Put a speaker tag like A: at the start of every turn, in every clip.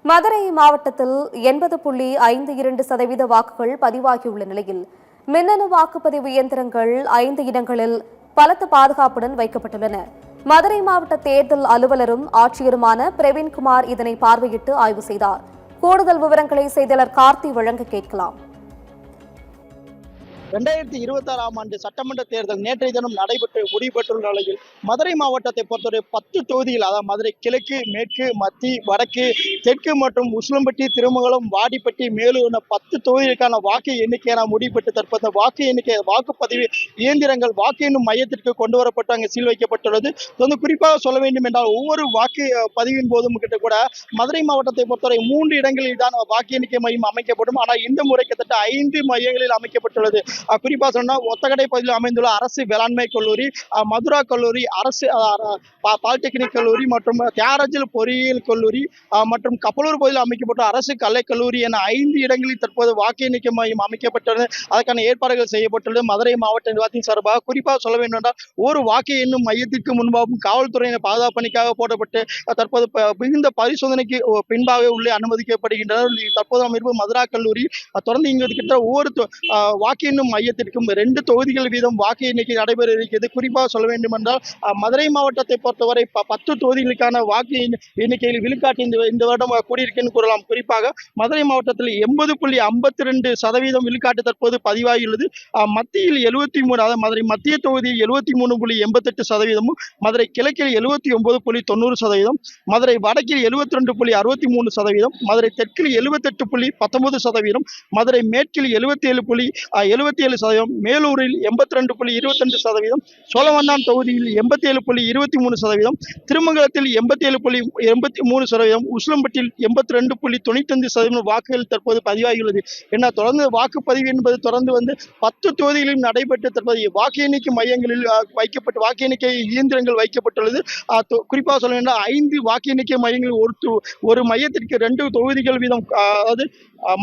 A: மதுரை மாவட்டத்தில் 80.52% வாக்குகள் பதிவாகியுள்ள நிலையில் மின்னணு வாக்குப்பதிவு இயந்திரங்கள் 5 இடங்களில் பலத்த பாதுகாப்புடன் வைக்கப்பட்டுள்ளன. மதுரை மாவட்ட தேர்தல் அலுவலரும் ஆட்சியருமான பிரவீன்குமார் இதனை பார்வையிட்டு ஆய்வு செய்தார். கூடுதல் விவரங்களை செய்தியாளர் கார்த்தி வழங்க கேட்கலாம்.
B: 2026ஆம் ஆண்டு சட்டமன்ற தேர்தல் நேற்றைய தினம் நடைபெற்று முடிவுபெற்றுள்ள நிலையில் மதுரை மாவட்டத்தை பொறுத்தவரை 10 தொகுதிகள், அதாவது மதுரை கிழக்கு, மேற்கு, மத்தி, வடக்கு, தெற்கு மற்றும் உசிலம்பட்டி, திருமங்கலம், வாடிப்பட்டி, மேலூர் என 10 தொகுதிகளுக்கான வாக்கு எண்ணிக்கையான முடிவுபெற்று தற்போது வாக்கு எண்ணிக்கை வாக்குப்பதிவு இயந்திரங்கள் வாக்கு எண்ணும் மையத்திற்கு கொண்டு வரப்பட்டு அங்கு சீல் வைக்கப்பட்டுள்ளது. குறிப்பாக சொல்ல வேண்டும் என்றால் ஒவ்வொரு வாக்கு பதிவின் போதும் கிட்ட கூட மதுரை மாவட்டத்தை பொறுத்தவரை 3 இடங்களில் தான் வாக்கு எண்ணிக்கை மையம் அமைக்கப்படும். ஆனால் இந்த முறை கிட்டத்தட்ட 5 மையங்களில் அமைக்கப்பட்டுள்ளது. குறிப்பா சொன்னா ஒத்தக்கடை பகுதியில் அமைந்துள்ள அரசு வேளாண்மை கல்லூரி, மதுரா கல்லூரி, அரசு பாலிடெக்னிக் கல்லூரி மற்றும் தியாகராஜர் பொறியியல் கல்லூரி மற்றும் கப்பலூர் பகுதியில் அமைக்கப்பட்ட அரசு கலை கல்லூரி என 5 இடங்களில் தற்போது வாக்கு எண்ணிக்கை மையம் அமைக்கப்பட்டுள்ளது. அதற்கான ஏற்பாடுகள் செய்யப்பட்டுள்ளது. மதுரை மாவட்ட நிர்வாகத்தின் சார்பாக குறிப்பாக சொல்ல வேண்டும் என்றால் ஒரு வாக்கு எண்ணும் மையத்திற்கு முன்பாகவும் காவல்துறையினர் பாதுகாப்பு பணிக்காக போடப்பட்டு தற்போது மிகுந்த பரிசோதனைக்கு பின்பாக உள்ளே அனுமதிக்கப்படுகின்றனர். தற்போது நாம் இருப்பது மதுரா கல்லூரி. தொடர்ந்து இங்கு இருக்கின்ற ஒவ்வொரு வாக்கு எண்ணும் மையத்திற்கும் 2 தொகுதிகள் வீதம் வாக்கு எண்ணிக்கை நடைபெற இருக்கிறது. குறிப்பாக சொல்ல வேண்டும் என்றால் மதுரை மாவட்டத்தை பொறுத்தவரை 10 தொகுதிகளுக்கான வாக்கு எண்ணிக்கையில் விழுக்காட்டு இந்த வருடம் கூடியிருக்குன்னு கூறலாம். குறிப்பாக மதுரை மாவட்டத்தில் 80.52% விழுக்காட்டு தற்போது பதிவாகியுள்ளது. மத்தியில் 73, அதாவது மதுரை மத்திய தொகுதியில் 73.88%, மதுரை கிழக்கில் 79.90%, மதுரை வடக்கில் 72.63%, மதுரை தெற்கில் 78.19%, மதுரை மேற்கில் 77.77%, மேலூரில் 82.22%, சோழவந்தான் தொகுதியில் 87.23%, திருமங்கலத்தில் 87.83%, உசிலம்பட்டியில் 82.95% வாக்குகள் தற்போது பதிவாகியுள்ளது. என தொடர்ந்து வாக்குப்பதிவு என்பது தொடர்ந்து 10 தொகுதிகளிலும் நடைபெற்று தற்போது வாக்கு எண்ணிக்கை மையங்களில் வைக்கப்பட்டு வாக்கு எண்ணிக்கை இயந்திரங்கள் வைக்கப்பட்டுள்ளது. குறிப்பாக சொல்ல வேண்டும் 5 வாக்கு எண்ணிக்கை மையங்களில் ஒரு மையத்திற்கு 2 தொகுதிகள் வீதம், அதாவது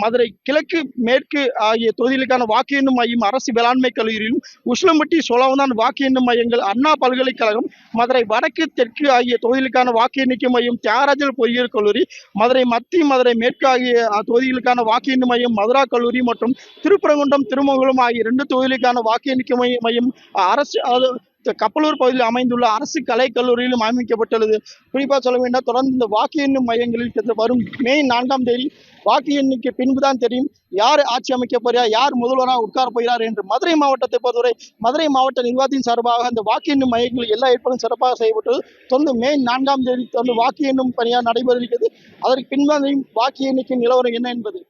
B: மதுரை கிழக்கு, மேற்கு ஆகிய தொகுதிகளுக்கான வாக்கு எண்ணும் மையம் அரசு வேளாண்மை கல்லூரியிலும், உசிலம்பட்டி, சோழவந்தான் வாக்கு எண்ணும் மையங்கள் அண்ணா பல்கலைக்கழகம், மதுரை வடக்கு, தெற்கு ஆகிய தொகுதிகளுக்கான வாக்கு எண்ணிக்கை மையம் தியாகராஜர் பொறியியல் கல்லூரி, மதுரை மத்தி, மதுரை மேற்கு ஆகிய தொகுதிகளுக்கான வாக்கு எண்ணும் மையம் மதுரா கல்லூரி மற்றும் திருப்பரங்குன்றம், திருமங்கலம் ஆகிய 2 தொகுதிகளுக்கான வாக்கு எண்ணிக்கை மையம் அரசு, கப்பலூர் பகுதியில் அமைந்துள்ள அரசு கலை கல்லூரியிலும் அமைக்கப்பட்டுள்ளது. குறிப்பாக சொல்ல வேண்டாம், தொடர்ந்து இந்த வாக்கு எண்ணும் மையங்களில் வரும் மே 4ஆம் தேதி வாக்கு எண்ணிக்கை பின்புதான் தெரியும் யார் ஆட்சி அமைக்க போகிறார், யார் முதல்வராக உட்கார போகிறார் என்று. மதுரை மாவட்டத்தை பொறுத்தவரை மதுரை மாவட்ட நிர்வாகத்தின் சார்பாக அந்த வாக்கு எண்ணும் மையங்களில் எல்லா ஏற்பாடும் சிறப்பாக செய்யப்பட்டது. தொடர்ந்து மே 4ஆம் தேதி வாக்கு எண்ணும் பணியாக நடைபெற இருக்கிறது. அதற்கு பின்தான் வாக்கு எண்ணிக்கை நிலவரம் என்ன என்பது